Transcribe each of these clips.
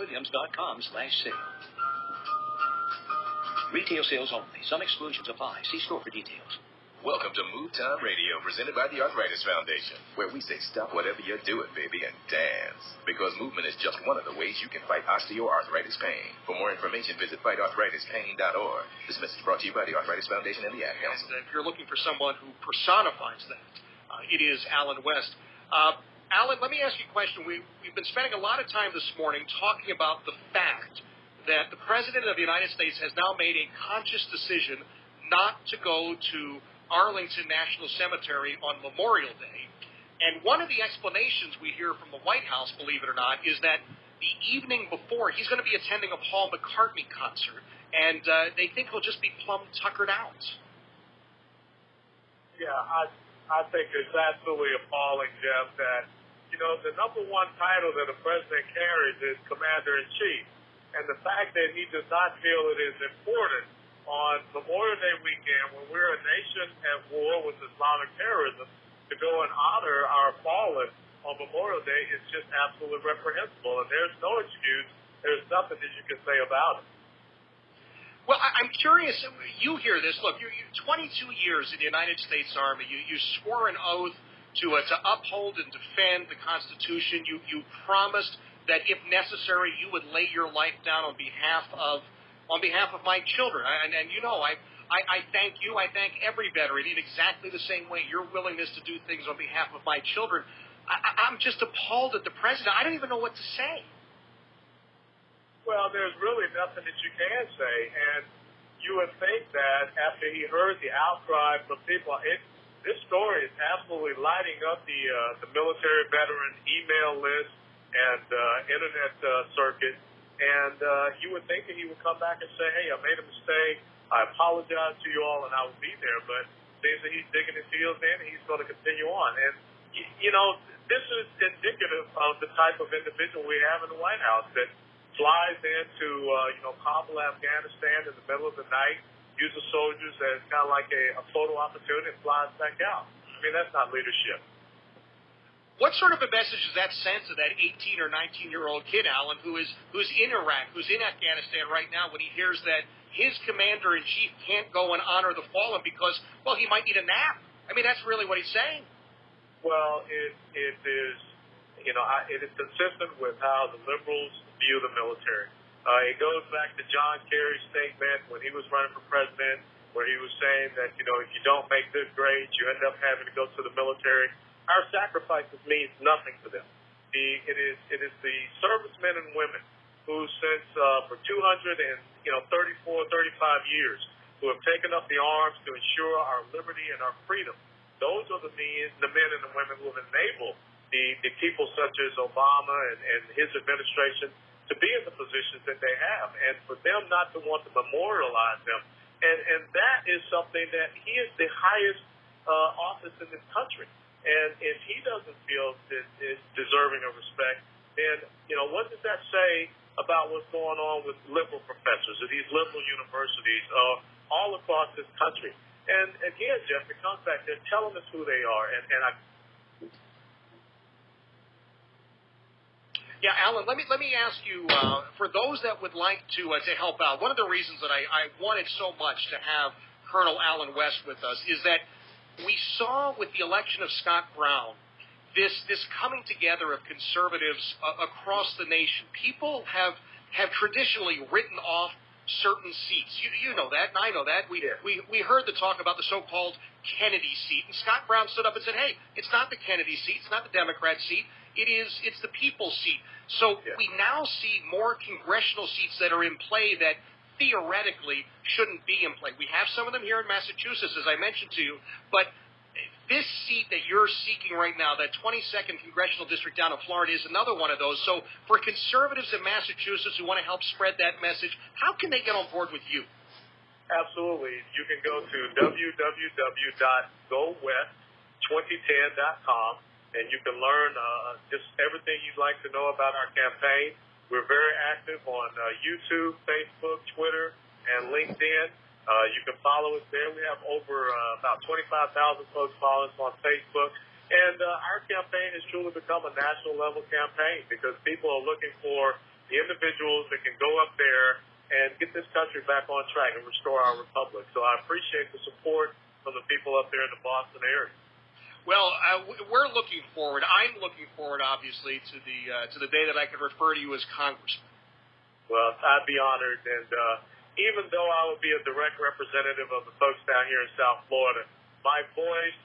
sherwin-williams.com/sale. Retail sales only. Some exclusions apply. See store for details. Welcome to Move Time Radio, presented by the Arthritis Foundation, where we say stop whatever you're doing, baby, and dance. Because movement is just one of the ways you can fight osteoarthritis pain. For more information, visit fightarthritispain.org. This message brought to you by the Arthritis Foundation and the Ad Council. And if you're looking for someone who personifies that, it is Alan West. Alan, let me ask you a question. We've been spending a lot of time this morning talking about the fact that the President of the United States has now made a conscious decision not to go to Arlington National Cemetery on Memorial Day. And one of the explanations we hear from the White House, believe it or not, is that the evening before, he's going to be attending a Paul McCartney concert, and they think he'll just be plumb tuckered out. Yeah, I think it's absolutely appalling, Jeff, that, the number one title that a president carries is Commander-in-Chief. And the fact that he does not feel it is important on Memorial Day weekend, when we're a nation at war with Islamic terrorism, to go and honor our fallen on Memorial Day is just absolutely reprehensible. And there's no excuse. There's nothing that you can say about it. Well, I'm curious. You hear this. Look, you're 22 years in the United States Army. You swore an oath to uphold and defend the Constitution. You promised that if necessary, you would lay your life down on behalf of my children. And I thank you. I thank every veteran in exactly the same way. Your willingness to do things on behalf of my children. I'm just appalled at the president. I don't even know what to say. Well, there's really nothing that you can say. And you would think that after he heard the outcry from people, this story is absolutely lighting up the military veteran email list and internet circuit. And you would think that he would come back and say, hey, I made a mistake. I apologize to you all, and I will be there. But it seems that he's digging his heels in, and he's going to continue on. And, this is indicative of the type of individual we have in the White House that flies into, Kabul, Afghanistan in the middle of the night, uses soldiers as kind of like a photo opportunity, and flies back out. I mean, that's not leadership. What sort of a message does that send to that 18 or 19-year-old kid, Alan, who's in Iraq, who's in Afghanistan right now, when he hears that his commander-in-chief can't go and honor the fallen because, well, he might need a nap? I mean, that's really what he's saying. Well, it is, it is consistent with how the liberals view the military. It goes back to John Kerry's statement when he was running for president, where he was saying that, if you don't make good grades, you end up having to go to the military. Our sacrifices means nothing to them. It is the servicemen and women who, since for 234, 35 years, who have taken up the arms to ensure our liberty and our freedom. Those are the men and the women who have enabled the people such as Obama and his administration to be in the positions that they have, and for them not to want to memorialize them. And that is something that he is the highest office in this country. And if he doesn't feel that is deserving of respect, then, what does that say about what's going on with liberal professors at these liberal universities all across this country? And again, Jeff, it comes back, they're telling us who they are. Yeah, Alan, let me ask you, for those that would like to help out, one of the reasons that I wanted so much to have Colonel Alan West with us is that we saw with the election of Scott Brown this coming together of conservatives across the nation. People have traditionally written off certain seats. You know that, and I know that. We heard the talk about the so-called Kennedy seat, and Scott Brown stood up and said, hey, it's not the Kennedy seat, it's not the Democrat seat, it's the people's seat. So we now see more congressional seats that are in play that theoretically shouldn't be in play. We have some of them here in Massachusetts, as I mentioned to you, but this seat that you're seeking right now, that 22nd congressional district down in Florida, is another one of those. So for conservatives in Massachusetts who want to help spread that message, how can they get on board with you? Absolutely. You can go to www.gowest2010.com, and you can learn just everything you'd like to know about our campaign. We're very active on YouTube, Facebook, Twitter, and LinkedIn. You can follow us there. We have over about 25,000 folks following us on Facebook. And our campaign has truly become a national level campaign because people are looking for the individuals that can go up there and get this country back on track and restore our republic. So I appreciate the support from the people up there in the Boston area. Well, we're looking forward. I'm looking forward, obviously, to the day that I can refer to you as Congressman. Well, I'd be honored, and even though I would be a direct representative of the folks down here in South Florida, my voice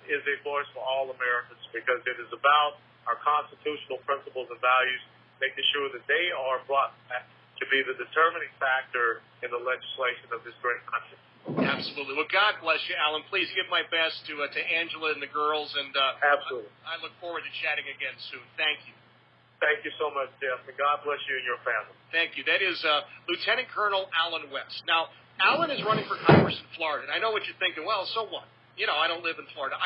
is a voice for all Americans because it is about our constitutional principles and values, making sure that they are brought back to be the determining factor in the legislation of this great country. Absolutely. Well, God bless you, Alan. Please give my best to Angela and the girls, and Absolutely. I look forward to chatting again soon. Thank you. Thank you so much, Jeff, and God bless you and your family. Thank you. That is Lieutenant Colonel Alan West. Now, Alan is running for Congress in Florida, and I know what you're thinking. Well, so what? You know, I don't live in Florida.